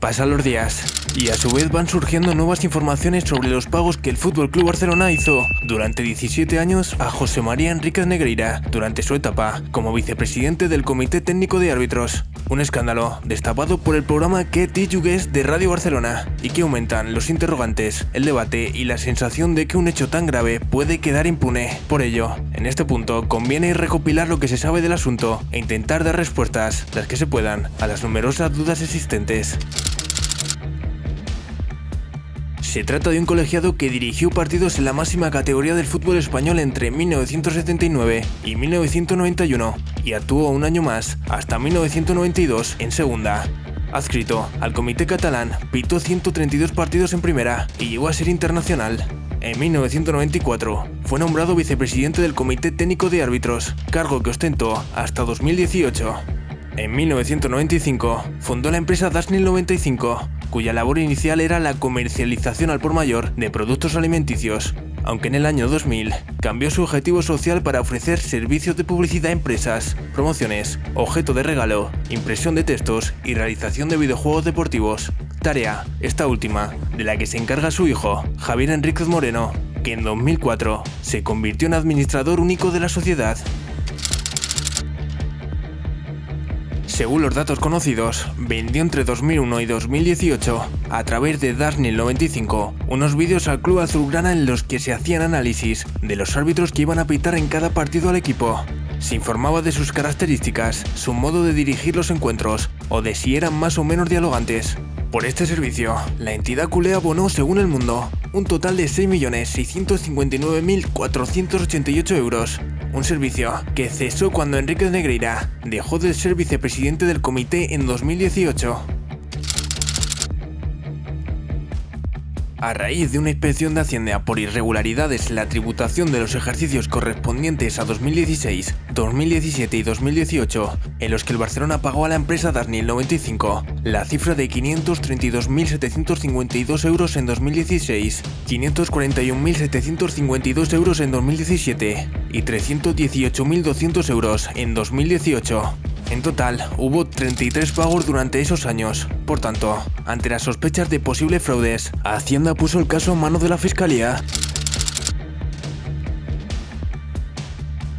Pasan los días y a su vez van surgiendo nuevas informaciones sobre los pagos que el FC Barcelona hizo durante 17 años a José María Enríquez Negreira durante su etapa como vicepresidente del Comité Técnico de Árbitros. Un escándalo destapado por el programa Que t'hi jugues de Radio Barcelona y que aumentan los interrogantes, el debate y la sensación de que un hecho tan grave puede quedar impune. Por ello, en este punto conviene recopilar lo que se sabe del asunto e intentar dar respuestas, las que se puedan, a las numerosas dudas existentes. Se trata de un colegiado que dirigió partidos en la máxima categoría del fútbol español entre 1979 y 1991 y actuó un año más, hasta 1992, en segunda. Adscrito al Comité Catalán, pitó 132 partidos en primera y llegó a ser internacional. En 1994 fue nombrado vicepresidente del Comité Técnico de Árbitros, cargo que ostentó hasta 2018. En 1995 fundó la empresa Dasnil 95, cuya labor inicial era la comercialización al por mayor de productos alimenticios, aunque en el año 2000 cambió su objetivo social para ofrecer servicios de publicidad a empresas, promociones, objeto de regalo, impresión de textos y realización de videojuegos deportivos. Tarea, esta última, de la que se encarga su hijo, Javier Enríquez Moreno, que en 2004 se convirtió en administrador único de la sociedad. Según los datos conocidos, vendió entre 2001 y 2018, a través de Dasnil 95, unos vídeos al club azulgrana en los que se hacían análisis de los árbitros que iban a pitar en cada partido al equipo. Se informaba de sus características, su modo de dirigir los encuentros o de si eran más o menos dialogantes. Por este servicio, la entidad culé abonó, según El Mundo, un total de 6.659.488 euros. Un servicio que cesó cuando Enríquez Negreira dejó de ser vicepresidente del comité en 2018. A raíz de una inspección de Hacienda por irregularidades en la tributación de los ejercicios correspondientes a 2016, 2017 y 2018, en los que el Barcelona pagó a la empresa Dasnil 95 la cifra de 532.752 euros en 2016, 541.752 euros en 2017 y 318.200 euros en 2018. En total, hubo 33 pagos durante esos años. Por tanto, ante las sospechas de posibles fraudes, Hacienda puso el caso en manos de la Fiscalía.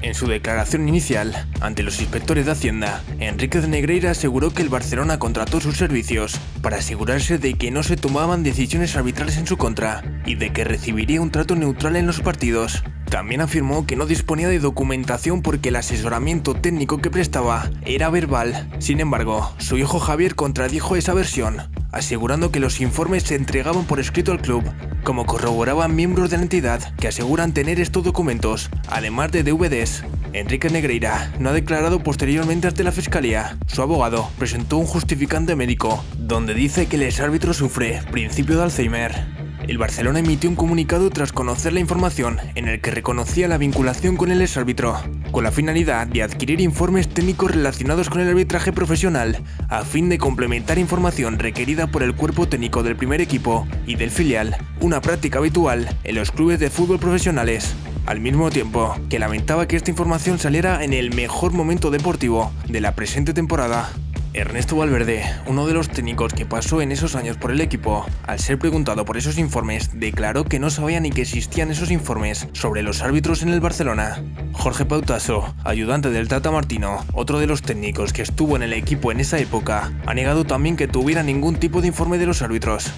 En su declaración inicial, ante los inspectores de Hacienda, Enríquez Negreira aseguró que el Barcelona contrató sus servicios para asegurarse de que no se tomaban decisiones arbitrales en su contra y de que recibiría un trato neutral en los partidos. También afirmó que no disponía de documentación porque el asesoramiento técnico que prestaba era verbal. Sin embargo, su hijo Javier contradijo esa versión, asegurando que los informes se entregaban por escrito al club, como corroboraban miembros de la entidad que aseguran tener estos documentos, además de DVDs. Enríquez Negreira no ha declarado posteriormente ante la Fiscalía. Su abogado presentó un justificante médico, donde dice que el exárbitro sufre principio de Alzheimer. El Barcelona emitió un comunicado tras conocer la información en el que reconocía la vinculación con el exárbitro, con la finalidad de adquirir informes técnicos relacionados con el arbitraje profesional, a fin de complementar información requerida por el cuerpo técnico del primer equipo y del filial, una práctica habitual en los clubes de fútbol profesionales. Al mismo tiempo que lamentaba que esta información saliera en el mejor momento deportivo de la presente temporada. Ernesto Valverde, uno de los técnicos que pasó en esos años por el equipo, al ser preguntado por esos informes, declaró que no sabía ni que existían esos informes sobre los árbitros en el Barcelona. Jorge Pautasso, ayudante del Tata Martino, otro de los técnicos que estuvo en el equipo en esa época, ha negado también que tuviera ningún tipo de informe de los árbitros.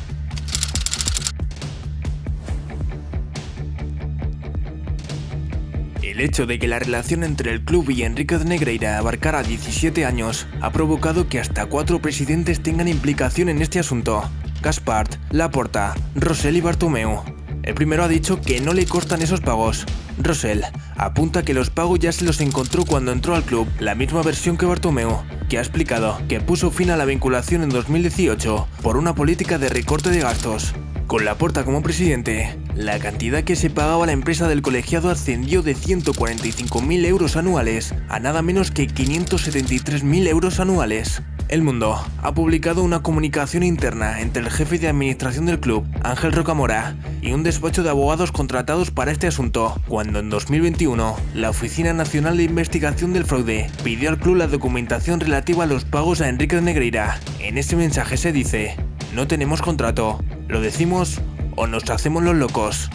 El hecho de que la relación entre el club y Enríquez Negreira abarcara 17 años ha provocado que hasta 4 presidentes tengan implicación en este asunto: Gaspart, Laporta, Rosell y Bartomeu. El primero ha dicho que no le constan esos pagos. Rosell apunta que los pagos ya se los encontró cuando entró al club, la misma versión que Bartomeu, que ha explicado que puso fin a la vinculación en 2018 por una política de recorte de gastos. Con Laporta como presidente, la cantidad que se pagaba a la empresa del colegiado ascendió de 145.000 euros anuales a nada menos que 573.000 euros anuales. El Mundo ha publicado una comunicación interna entre el jefe de administración del club, Ángel Rocamora, y un despacho de abogados contratados para este asunto, cuando en 2021 la Oficina Nacional de Investigación del Fraude pidió al club la documentación relativa a los pagos a Enríquez Negreira. En ese mensaje se dice: no tenemos contrato. ¿Lo decimos o nos hacemos los locos?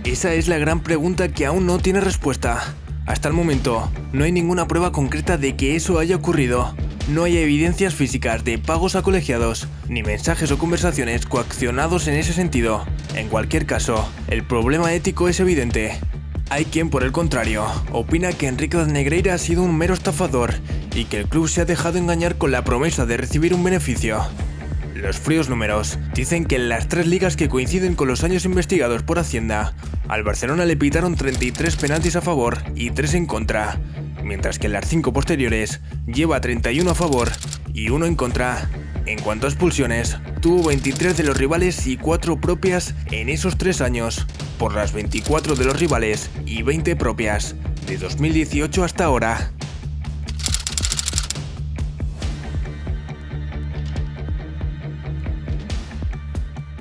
Esa es la gran pregunta que aún no tiene respuesta. Hasta el momento, no hay ninguna prueba concreta de que eso haya ocurrido. No hay evidencias físicas de pagos a colegiados, ni mensajes o conversaciones coaccionados en ese sentido. En cualquier caso, el problema ético es evidente. Hay quien, por el contrario, opina que Enríquez Negreira ha sido un mero estafador y que el club se ha dejado engañar con la promesa de recibir un beneficio. Los fríos números dicen que en las 3 ligas que coinciden con los años investigados por Hacienda, al Barcelona le pitaron 33 penaltis a favor y 3 en contra, mientras que en las 5 posteriores lleva 31 a favor y 1 en contra. En cuanto a expulsiones, tuvo 23 de los rivales y 4 propias en esos 3 años, por las 24 de los rivales y 20 propias, de 2018 hasta ahora.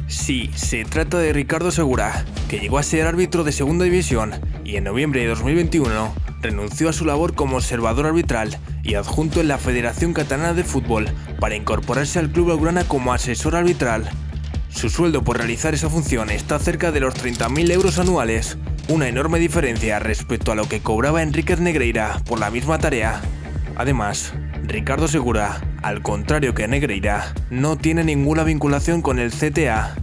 Sí, se trata de Ricardo Segura, que llegó a ser árbitro de segunda división y en noviembre de 2021 renunció a su labor como observador arbitral y adjunto en la Federación Catalana de Fútbol para incorporarse al club blaugrana como asesor arbitral. Su sueldo por realizar esa función está cerca de los 30.000 euros anuales, una enorme diferencia respecto a lo que cobraba Enríquez Negreira por la misma tarea. Además, Ricardo Segura, al contrario que Negreira, no tiene ninguna vinculación con el CTA.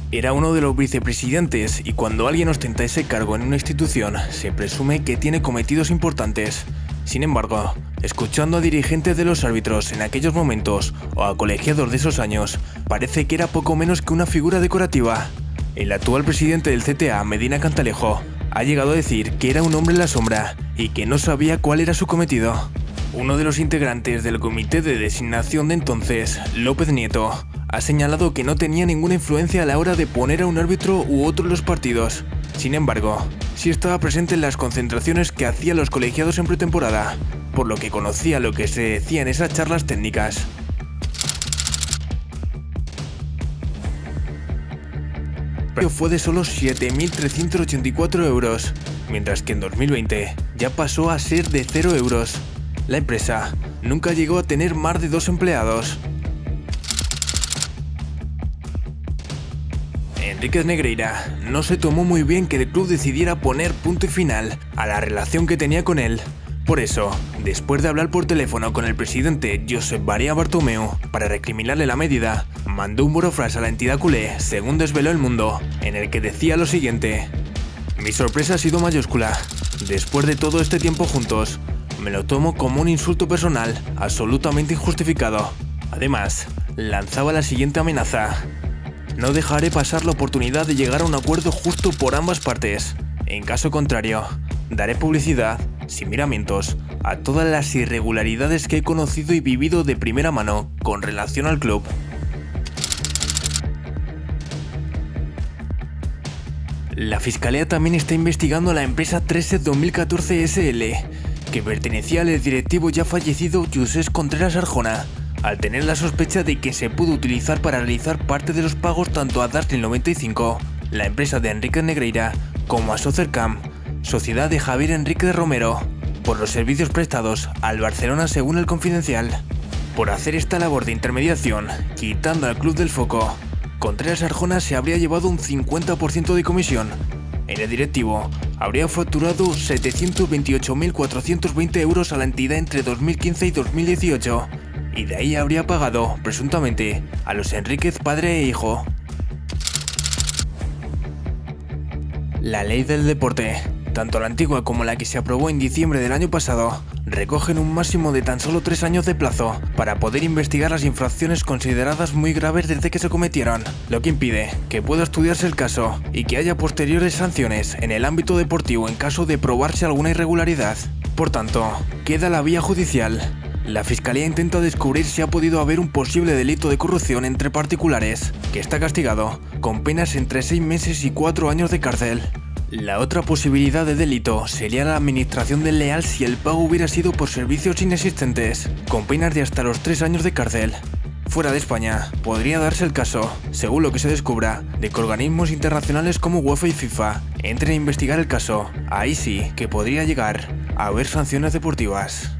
Era uno de los vicepresidentes y cuando alguien ostenta ese cargo en una institución, se presume que tiene cometidos importantes. Sin embargo, escuchando a dirigentes de los árbitros en aquellos momentos o a colegiados de esos años, parece que era poco menos que una figura decorativa. El actual presidente del CTA, Medina Cantalejo, ha llegado a decir que era un hombre en la sombra y que no sabía cuál era su cometido. Uno de los integrantes del comité de designación de entonces, López Nieto, ha señalado que no tenía ninguna influencia a la hora de poner a un árbitro u otro en los partidos. Sin embargo, sí estaba presente en las concentraciones que hacían los colegiados en pretemporada, por lo que conocía lo que se decía en esas charlas técnicas. Fue de solo 7.384 euros, mientras que en 2020 ya pasó a ser de 0 euros. La empresa nunca llegó a tener más de 2 empleados. Enríquez Negreira no se tomó muy bien que el club decidiera poner punto y final a la relación que tenía con él. Por eso, después de hablar por teléfono con el presidente Josep Maria Bartomeu para recriminarle la medida, mandó un burofax a la entidad culé, según desveló El Mundo, en el que decía lo siguiente: "Mi sorpresa ha sido mayúscula. Después de todo este tiempo juntos, me lo tomo como un insulto personal, absolutamente injustificado". Además, lanzaba la siguiente amenaza: "No dejaré pasar la oportunidad de llegar a un acuerdo justo por ambas partes. En caso contrario, daré publicidad, sin miramientos, a todas las irregularidades que he conocido y vivido de primera mano con relación al club". La Fiscalía también está investigando a la empresa 13 2014 SL, que pertenecía al directivo ya fallecido Josep Contreras Arjona, al tener la sospecha de que se pudo utilizar para realizar parte de los pagos tanto a Darsley 95, la empresa de Enríquez Negreira, como a Socercam, sociedad de Javier Enríquez Romero, por los servicios prestados al Barcelona según El Confidencial. Por hacer esta labor de intermediación, quitando al club del foco, Contreras Arjona se habría llevado un 50% de comisión. El directivo habría facturado 728.420 euros a la entidad entre 2015 y 2018, y de ahí habría pagado, presuntamente, a los Enríquez padre e hijo. La ley del deporte, tanto la antigua como la que se aprobó en diciembre del año pasado, recogen un máximo de tan solo 3 años de plazo para poder investigar las infracciones consideradas muy graves desde que se cometieron, lo que impide que pueda estudiarse el caso y que haya posteriores sanciones en el ámbito deportivo en caso de probarse alguna irregularidad. Por tanto, queda la vía judicial. La Fiscalía intenta descubrir si ha podido haber un posible delito de corrupción entre particulares, que está castigado con penas entre 6 meses y 4 años de cárcel. La otra posibilidad de delito sería la administración desleal si el pago hubiera sido por servicios inexistentes, con penas de hasta los 3 años de cárcel. Fuera de España, podría darse el caso, según lo que se descubra, de que organismos internacionales como UEFA y FIFA entren a investigar el caso. Ahí sí que podría llegar a haber sanciones deportivas.